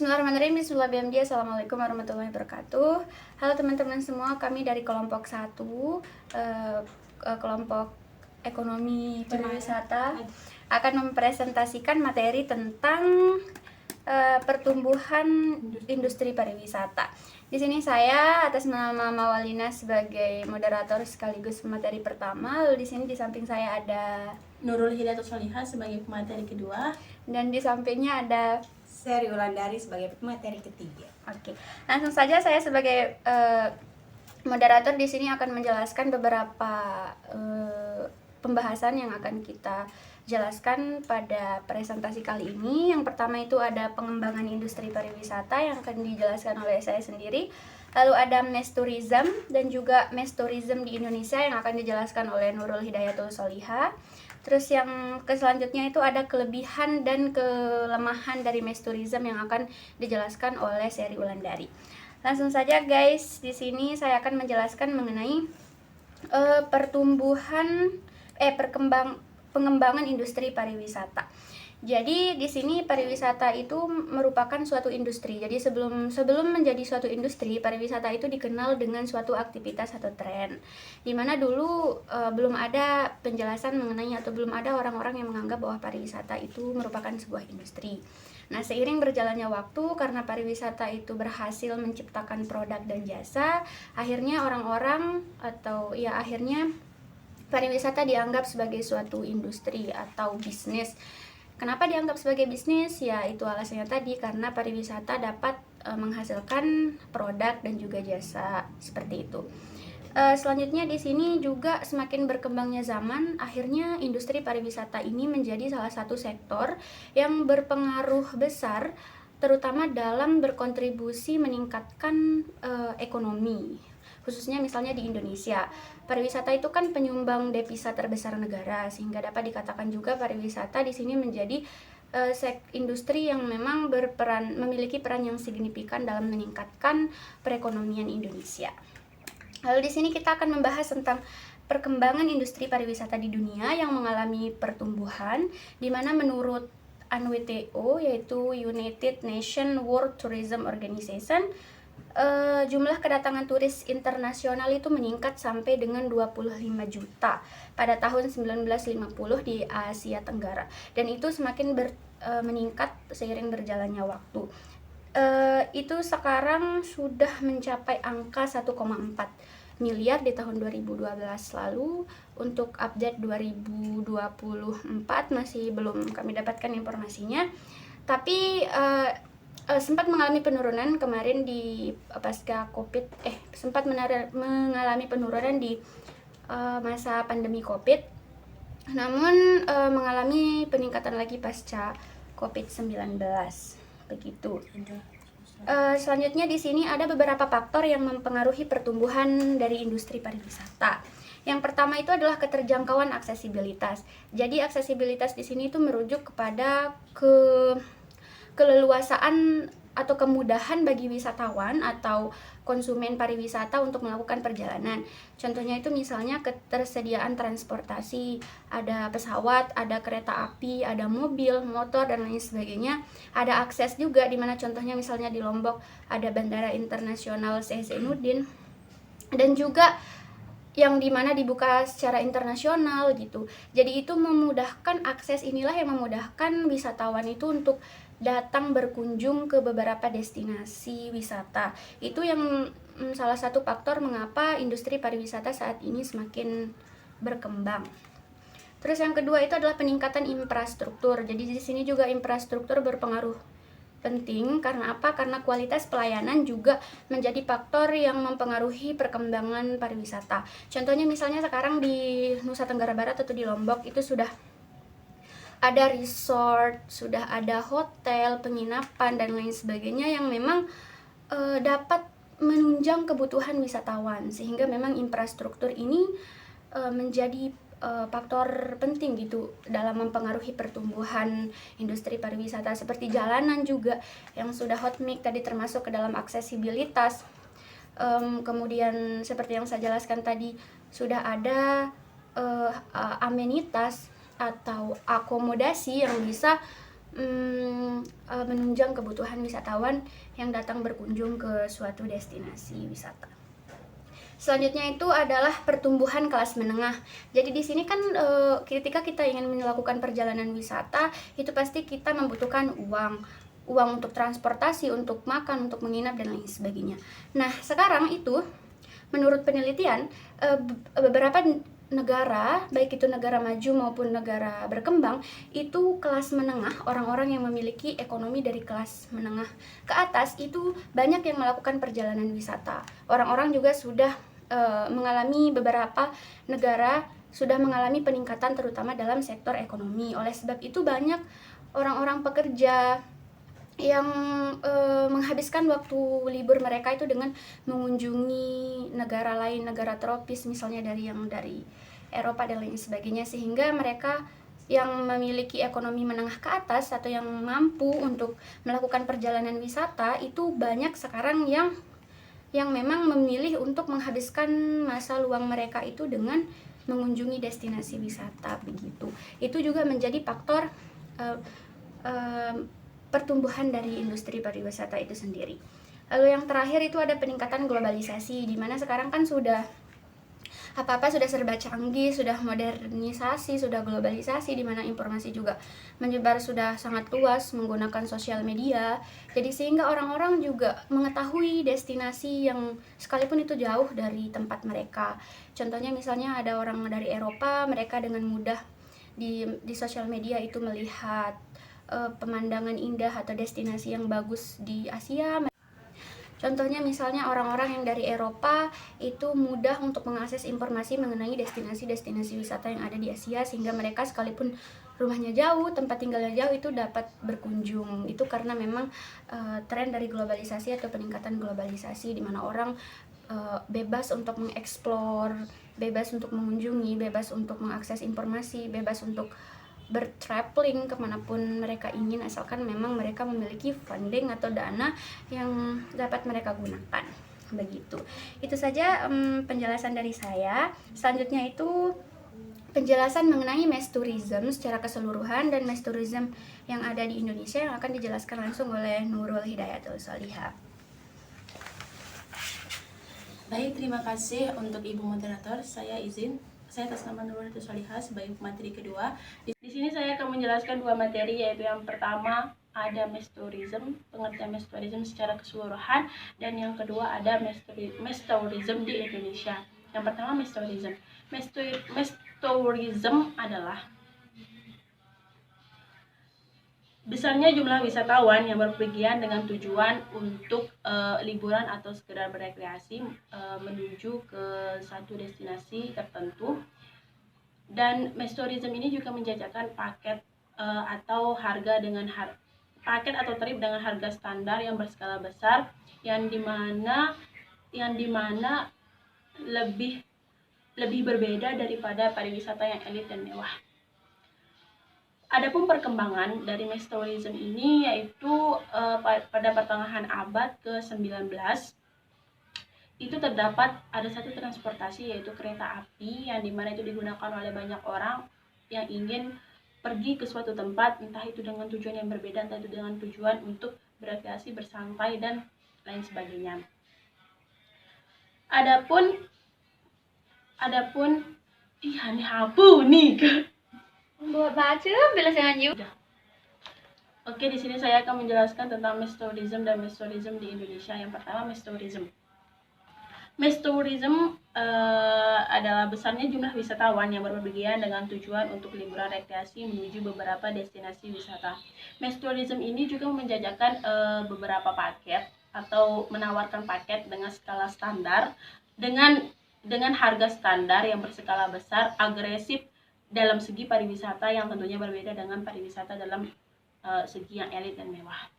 Bismillahirrahmanirrahim. Bismillahirrahmanirrahim. Assalamualaikum warahmatullahi wabarakatuh. Halo teman-teman semua, kami dari kelompok 1 kelompok ekonomi pariwisata akan mempresentasikan materi tentang pertumbuhan industri pariwisata. Di sini saya atas nama Mawalina sebagai moderator sekaligus pemateri pertama. Lalu di sini di samping saya ada Nurul Hidayatul Sholihah sebagai pemateri kedua, dan di sampingnya ada Seri Wulandari sebagai pemateri ketiga. Oke, langsung saja saya sebagai moderator di sini akan menjelaskan beberapa pembahasan yang akan kita jelaskan pada presentasi kali ini. Yang pertama itu ada pengembangan industri pariwisata yang akan dijelaskan oleh saya sendiri. Lalu ada mass tourism dan juga mass tourism di Indonesia yang akan dijelaskan oleh Nurul Hidayatul Sholihah. Terus yang selanjutnya itu ada kelebihan dan kelemahan dari mass tourism yang akan dijelaskan oleh Seri Wulandari. Langsung saja guys, di sini saya akan menjelaskan mengenai pengembangan industri pariwisata. Jadi di sini pariwisata itu merupakan suatu industri. Jadi sebelum menjadi suatu industri, pariwisata itu dikenal dengan suatu aktivitas atau tren. Dimana dulu belum ada penjelasan mengenai atau belum ada orang-orang yang menganggap bahwa pariwisata itu merupakan sebuah industri. Nah, seiring berjalannya waktu, karena pariwisata itu berhasil menciptakan produk dan jasa, akhirnya pariwisata dianggap sebagai suatu industri atau bisnis. Kenapa dianggap sebagai bisnis? Ya, itu alasannya tadi, karena pariwisata dapat menghasilkan produk dan juga jasa seperti itu. Selanjutnya di sini juga semakin berkembangnya zaman, akhirnya industri pariwisata ini menjadi salah satu sektor yang berpengaruh besar, terutama dalam berkontribusi meningkatkan ekonomi, khususnya misalnya di Indonesia. Pariwisata itu kan penyumbang devisa terbesar negara, sehingga dapat dikatakan juga pariwisata di sini menjadi industri yang memang memiliki peran yang signifikan dalam meningkatkan perekonomian Indonesia. Lalu di sini kita akan membahas tentang perkembangan industri pariwisata di dunia yang mengalami pertumbuhan, di mana menurut UNWTO, yaitu United Nations World Tourism Organization, jumlah kedatangan turis internasional itu meningkat sampai dengan 25 juta pada tahun 1950 di Asia Tenggara, dan itu semakin meningkat seiring berjalannya waktu. Itu sekarang sudah mencapai angka 1,4 miliar di tahun 2012 lalu. Untuk update 2024 masih belum kami dapatkan informasinya, tapi sempat mengalami penurunan kemarin di pasca Covid, sempat mengalami penurunan di masa pandemi Covid, namun mengalami peningkatan lagi pasca Covid-19 begitu. Selanjutnya di sini ada beberapa faktor yang mempengaruhi pertumbuhan dari industri pariwisata. Yang pertama itu adalah keterjangkauan aksesibilitas. Jadi aksesibilitas di sini itu merujuk kepada keleluasaan atau kemudahan bagi wisatawan atau konsumen pariwisata untuk melakukan perjalanan. Contohnya itu misalnya ketersediaan transportasi, ada pesawat, ada kereta api, ada mobil, motor, dan lain sebagainya. Ada akses juga, dimana contohnya misalnya di Lombok ada Bandara Internasional Syekh Zainuddin, dan juga yang dimana dibuka secara internasional gitu. Jadi itu memudahkan, akses inilah yang memudahkan wisatawan itu untuk datang berkunjung ke beberapa destinasi wisata. Itu yang salah satu faktor mengapa industri pariwisata saat ini semakin berkembang. Terus yang kedua itu adalah peningkatan infrastruktur. Jadi di sini juga infrastruktur berpengaruh penting. Karena apa? Karena kualitas pelayanan juga menjadi faktor yang mempengaruhi perkembangan pariwisata. Contohnya misalnya sekarang di Nusa Tenggara Barat atau di Lombok itu sudah ada resort, sudah ada hotel, penginapan, dan lain sebagainya yang memang dapat menunjang kebutuhan wisatawan, sehingga memang infrastruktur ini menjadi faktor penting gitu dalam mempengaruhi pertumbuhan industri pariwisata. Seperti jalanan juga yang sudah hot mic tadi termasuk ke dalam aksesibilitas. Kemudian seperti yang saya jelaskan tadi, sudah ada amenitas atau akomodasi yang bisa menunjang kebutuhan wisatawan yang datang berkunjung ke suatu destinasi wisata. Selanjutnya itu adalah pertumbuhan kelas menengah. Jadi di sini kan ketika kita ingin melakukan perjalanan wisata, itu pasti kita membutuhkan uang untuk transportasi, untuk makan, untuk menginap dan lain sebagainya. Nah, sekarang itu menurut penelitian beberapa negara, baik itu negara maju maupun negara berkembang, itu kelas menengah, orang-orang yang memiliki ekonomi dari kelas menengah ke atas itu banyak yang melakukan perjalanan wisata. Orang-orang juga sudah mengalami, beberapa negara sudah mengalami peningkatan terutama dalam sektor ekonomi. Oleh sebab itu banyak orang-orang pekerja yang menghabiskan waktu libur mereka itu dengan mengunjungi negara lain, negara tropis misalnya dari Eropa dan lain sebagainya, sehingga mereka yang memiliki ekonomi menengah ke atas atau yang mampu untuk melakukan perjalanan wisata itu banyak sekarang yang memang memilih untuk menghabiskan masa luang mereka itu dengan mengunjungi destinasi wisata begitu. Itu juga menjadi faktor pertumbuhan dari industri pariwisata itu sendiri. Lalu yang terakhir itu ada peningkatan globalisasi, di mana sekarang kan sudah apa-apa sudah serba canggih, sudah modernisasi, sudah globalisasi, di mana informasi juga menyebar sudah sangat luas menggunakan sosial media. Jadi sehingga orang-orang juga mengetahui destinasi yang sekalipun itu jauh dari tempat mereka. Contohnya misalnya ada orang dari Eropa, mereka dengan mudah di sosial media itu melihat pemandangan indah atau destinasi yang bagus di Asia. Contohnya misalnya orang-orang yang dari Eropa itu mudah untuk mengakses informasi mengenai destinasi-destinasi wisata yang ada di Asia, sehingga mereka sekalipun rumahnya jauh, tempat tinggalnya jauh, itu dapat berkunjung. Itu karena memang tren dari globalisasi atau peningkatan globalisasi, di mana orang bebas untuk mengeksplor, bebas untuk mengunjungi, bebas untuk mengakses informasi, bebas untuk bertraveling kemanapun mereka ingin, asalkan memang mereka memiliki funding atau dana yang dapat mereka gunakan. Begitu. Itu saja penjelasan dari saya. Selanjutnya itu penjelasan mengenai mass tourism secara keseluruhan dan mass tourism yang ada di Indonesia yang akan dijelaskan langsung oleh Nurul Hidayatul Sholihah. Baik, terima kasih untuk Ibu Moderator. Saya atas nama Nurul Hidayatul Sholihah sebagai materi kedua. Di sini saya akan menjelaskan dua materi, yaitu yang pertama ada mass tourism, pengertian mass tourism secara keseluruhan, dan yang kedua ada mass tourism di Indonesia. Yang pertama mass tourism. Mass tourism adalah besarnya jumlah wisatawan yang berpergian dengan tujuan untuk liburan atau sekedar berekreasi menuju ke satu destinasi tertentu. Dan mass tourism ini juga menjajakan paket atau harga dengan paket atau tarif dengan harga standar yang berskala besar, yang dimana lebih berbeda daripada pariwisata yang elit dan mewah. Adapun perkembangan dari mass tourism ini yaitu pada pertengahan abad ke-19 itu terdapat ada satu transportasi, yaitu kereta api, yang dimana itu digunakan oleh banyak orang yang ingin pergi ke suatu tempat, entah itu dengan tujuan yang berbeda, entah itu dengan tujuan untuk berekreasi, bersantai, dan lain sebagainya. Adapun ini hapu nih. Buat baca bila saya lanjut. Oke, di sini saya akan menjelaskan tentang mass tourism dan mass tourism di Indonesia. Yang pertama, mass tourism. Mass tourism adalah besarnya jumlah wisatawan yang berpergian dengan tujuan untuk liburan rekreasi menuju beberapa destinasi wisata. Mass tourism ini juga menjajakan beberapa paket atau menawarkan paket dengan skala standar, dengan harga standar yang berskala besar, agresif dalam segi pariwisata yang tentunya berbeda dengan pariwisata dalam segi yang elit dan mewah.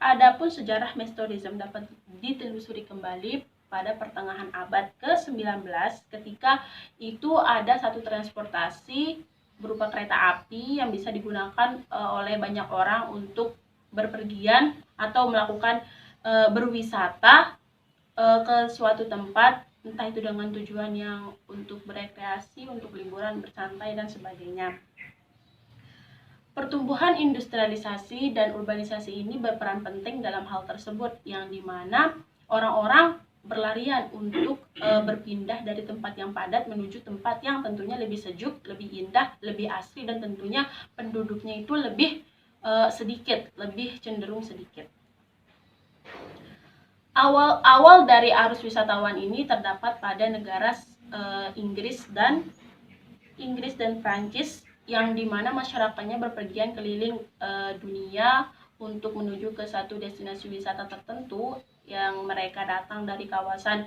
Adapun sejarah mass tourism dapat ditelusuri kembali pada pertengahan abad ke-19 ketika itu ada satu transportasi berupa kereta api yang bisa digunakan oleh banyak orang untuk berpergian atau melakukan berwisata ke suatu tempat, entah itu dengan tujuan yang untuk berekreasi, untuk liburan, bersantai, dan sebagainya. Pertumbuhan industrialisasi dan urbanisasi ini berperan penting dalam hal tersebut, yang dimana orang-orang berlarian untuk berpindah dari tempat yang padat menuju tempat yang tentunya lebih sejuk, lebih indah, lebih asri, dan tentunya penduduknya itu lebih sedikit, lebih cenderung sedikit. Awal dari arus wisatawan ini terdapat pada negara Inggris dan Prancis, yang dimana masyarakatnya berpergian keliling dunia untuk menuju ke satu destinasi wisata tertentu, yang mereka datang dari kawasan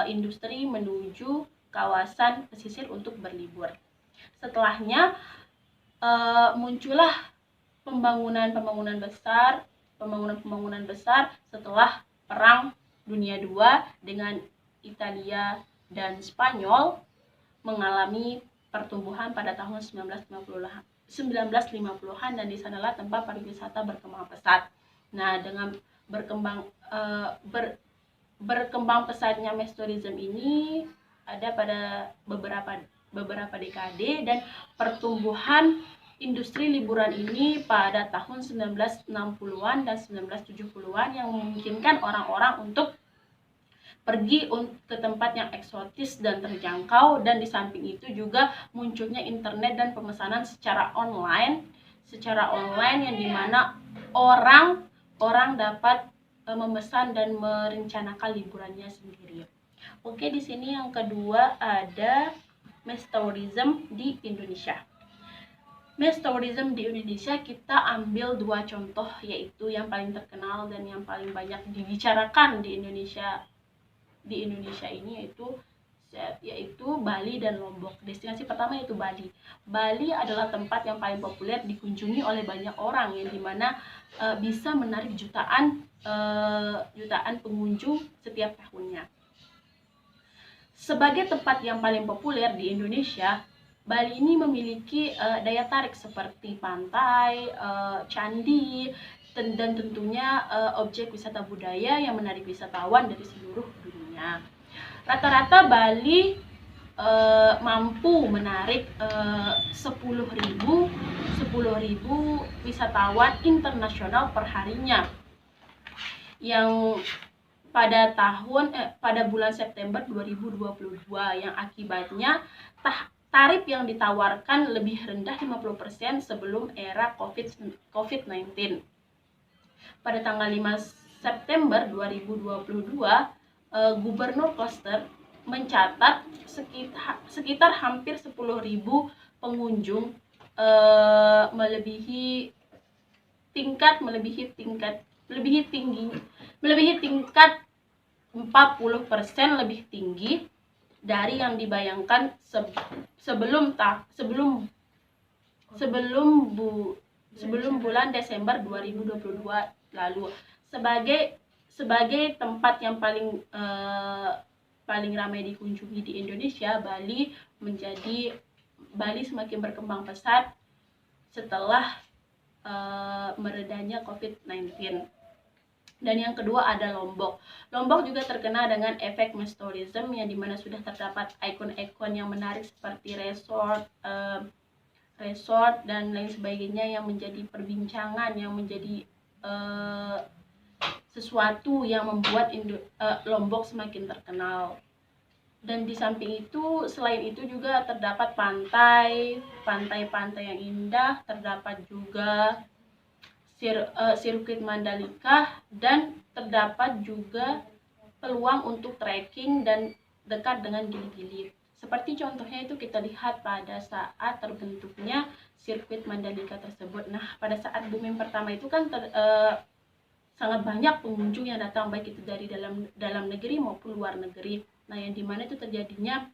industri menuju kawasan pesisir untuk berlibur. Setelahnya muncullah pembangunan besar setelah Perang Dunia II, dengan Italia dan Spanyol mengalami pertumbuhan pada tahun 1950-an, dan di sanalah tempat pariwisata berkembang pesat. Nah, dengan berkembang pesatnya mass tourism ini ada pada beberapa dekade, dan pertumbuhan industri liburan ini pada tahun 1960-an dan 1970-an yang memungkinkan orang-orang untuk pergi ke tempat yang eksotis dan terjangkau. Dan di samping itu juga munculnya internet dan pemesanan secara online yang dimana orang dapat memesan dan merencanakan liburannya sendiri. Oke, di sini yang kedua ada mass tourism di Indonesia. Mass tourism di Indonesia kita ambil dua contoh, yaitu yang paling terkenal dan yang paling banyak dibicarakan di Indonesia ini, yaitu Bali dan Lombok. Destinasi pertama yaitu Bali. Bali adalah tempat yang paling populer dikunjungi oleh banyak orang, yang dimana bisa menarik jutaan pengunjung setiap tahunnya. Sebagai tempat yang paling populer di Indonesia, Bali ini memiliki daya tarik seperti pantai, candi, dan tentunya objek wisata budaya yang menarik wisatawan dari seluruh dunia. Rata-rata Bali mampu menarik 10.000 wisatawan internasional per harinya, yang pada bulan September 2022, yang akibatnya tarif yang ditawarkan lebih rendah 50% sebelum era COVID-19. Pada tanggal 5 September 2022, Gubernur Koster mencatat sekitar hampir 10.000 pengunjung, melebihi tingkat 40% lebih tinggi dari yang dibayangkan sebelum bulan Desember 2022 lalu. Sebagai tempat yang paling ramai dikunjungi di Indonesia, Bali semakin berkembang pesat setelah meredanya COVID-19. Dan yang kedua ada Lombok. Lombok juga terkenal dengan efek mass tourism, yang dimana sudah terdapat ikon-ikon yang menarik seperti resort dan lain sebagainya, yang menjadi perbincangan, yang menjadi sesuatu yang membuat Lombok semakin terkenal. Dan di samping itu, selain itu juga terdapat pantai yang indah, terdapat juga sirkuit Mandalika, dan terdapat juga peluang untuk trekking dan dekat dengan gili-gili. Seperti contohnya itu kita lihat pada saat terbentuknya sirkuit Mandalika tersebut. Nah, pada saat booming pertama itu kan sangat banyak pengunjung yang datang, baik itu dari dalam negeri maupun luar negeri. Nah, yang dimana itu terjadinya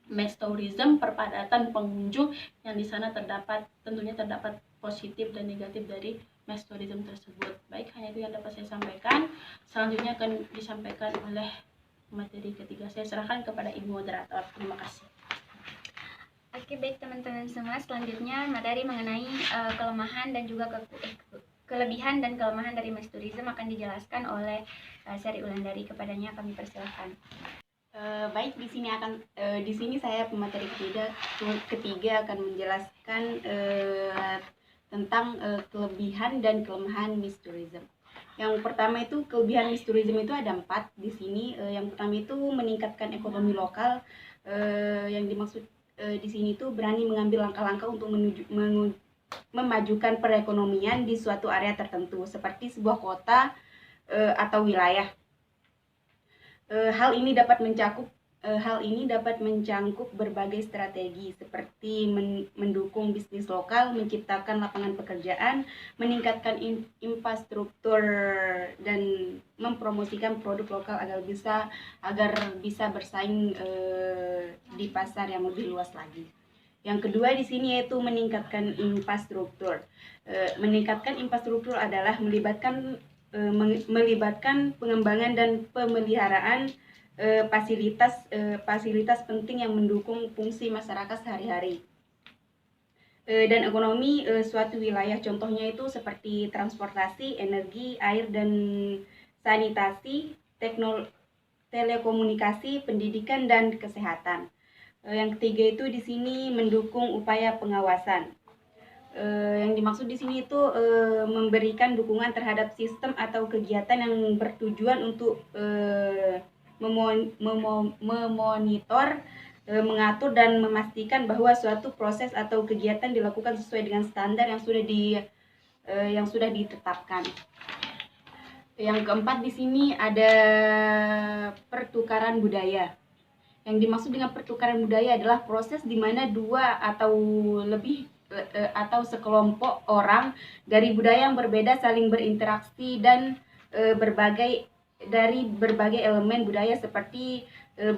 mass tourism, perpadatan pengunjung, yang di sana tentunya terdapat positif dan negatif dari mass tourism tersebut. Baik, hanya itu yang dapat saya sampaikan. Selanjutnya akan disampaikan oleh materi ketiga. Saya serahkan kepada Ibu Moderator. Terima kasih. Oke, baik teman-teman semua. Selanjutnya materi mengenai kelemahan dan juga kelebihan dan kelemahan dari mass tourism akan dijelaskan oleh Seri Ulandari. Kepadanya kami persilahkan. Baik, di sini saya pemateri ketiga akan menjelaskan tentang kelebihan dan kelemahan Miss Tourism. Yang pertama itu kelebihan Miss Tourism itu ada 4 di sini. Yang pertama itu meningkatkan ekonomi lokal. Yang dimaksud di sini itu berani mengambil langkah-langkah untuk memajukan perekonomian di suatu area tertentu seperti sebuah kota atau wilayah. Hal ini dapat mencangkup berbagai strategi seperti mendukung bisnis lokal, menciptakan lapangan pekerjaan, meningkatkan infrastruktur, dan mempromosikan produk lokal agar bisa bersaing di pasar yang lebih luas lagi. Yang kedua di sini yaitu meningkatkan infrastruktur. Meningkatkan infrastruktur adalah melibatkan pengembangan dan pemeliharaan fasilitas penting yang mendukung fungsi masyarakat sehari-hari dan ekonomi suatu wilayah. Contohnya itu seperti transportasi, energi, air dan sanitasi, telekomunikasi, pendidikan dan kesehatan. Yang ketiga itu di sini mendukung upaya pengawasan. Yang dimaksud di sini itu memberikan dukungan terhadap sistem atau kegiatan yang bertujuan untuk memonitor, mengatur dan memastikan bahwa suatu proses atau kegiatan dilakukan sesuai dengan standar yang sudah ditetapkan. Yang keempat di sini ada pertukaran budaya. Yang dimaksud dengan pertukaran budaya adalah proses di mana dua atau lebih atau sekelompok orang dari budaya yang berbeda saling berinteraksi dan dari berbagai elemen budaya seperti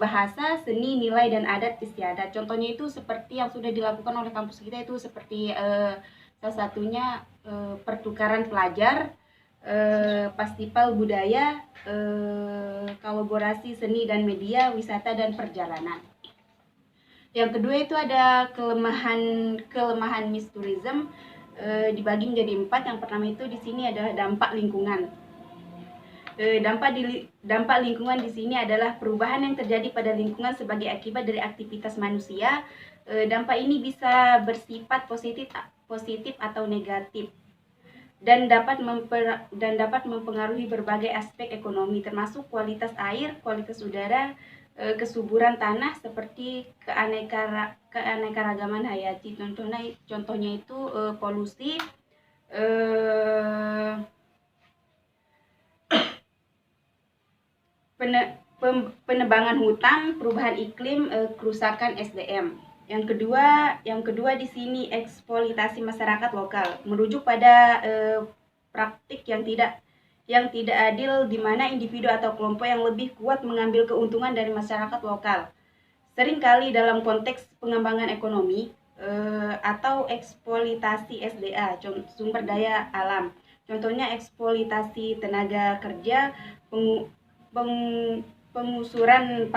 bahasa, seni, nilai, dan adat istiadat. Contohnya itu seperti yang sudah dilakukan oleh kampus kita itu seperti salah satunya pertukaran pelajar, festival budaya, kolaborasi seni dan media, wisata dan perjalanan. Yang kedua itu ada kelemahan Miss Tourism, dibagi menjadi 4. Yang pertama itu di sini adalah dampak lingkungan. Dampak lingkungan di sini adalah perubahan yang terjadi pada lingkungan sebagai akibat dari aktivitas manusia. Dampak ini bisa bersifat positif atau negatif dan dapat mempengaruhi berbagai aspek ekonomi termasuk kualitas air, kualitas udara, kesuburan tanah seperti keanekaragaman hayati. Contohnya itu polusi, penebangan hutan, perubahan iklim, kerusakan SDM. Yang kedua di sini eksploitasi masyarakat lokal, merujuk pada praktik yang tidak adil di mana individu atau kelompok yang lebih kuat mengambil keuntungan dari masyarakat lokal. Seringkali dalam konteks pengembangan ekonomi atau eksploitasi SDA, sumber daya alam. Contohnya eksploitasi tenaga kerja, penggusuran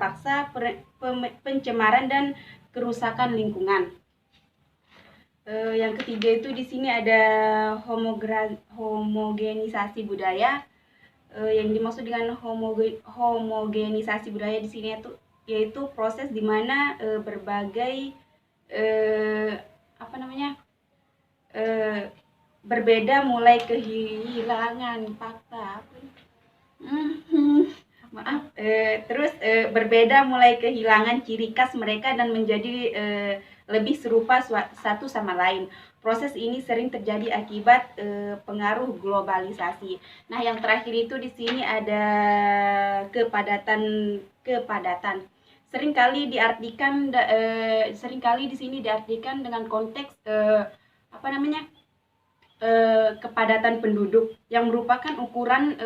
paksa, pencemaran dan kerusakan lingkungan. Yang ketiga itu di sini ada homogenisasi budaya. Yang dimaksud dengan homogenisasi budaya di sini yaitu proses di mana berbagai berbeda mulai kehilangan fakta berbeda mulai kehilangan ciri khas mereka dan menjadi lebih serupa satu sama lain. Proses ini sering terjadi akibat pengaruh globalisasi. Nah, yang terakhir itu di sini ada kepadatan. Seringkali di sini diartikan dengan konteks kepadatan penduduk yang merupakan ukuran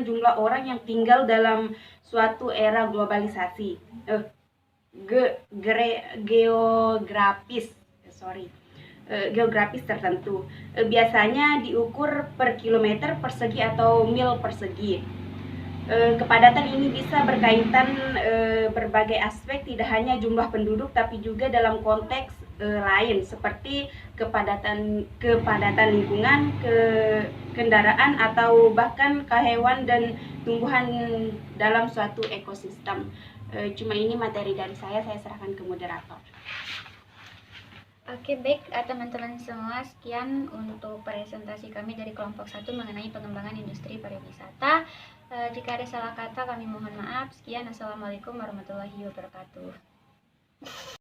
jumlah orang yang tinggal dalam suatu era globalisasi geografis tertentu. Biasanya diukur per kilometer persegi atau mil persegi. Kepadatan ini bisa berkaitan berbagai aspek, tidak hanya jumlah penduduk tapi juga dalam konteks lain seperti kepadatan lingkungan, kendaraan atau bahkan hewan dan tumbuhan dalam suatu ekosistem. Cuma ini materi dari saya serahkan ke moderator. Oke, baik teman-teman semua, sekian untuk presentasi kami dari kelompok 1 mengenai pengembangan industri pariwisata. Jika ada salah kata kami mohon maaf. Sekian, assalamualaikum warahmatullahi wabarakatuh.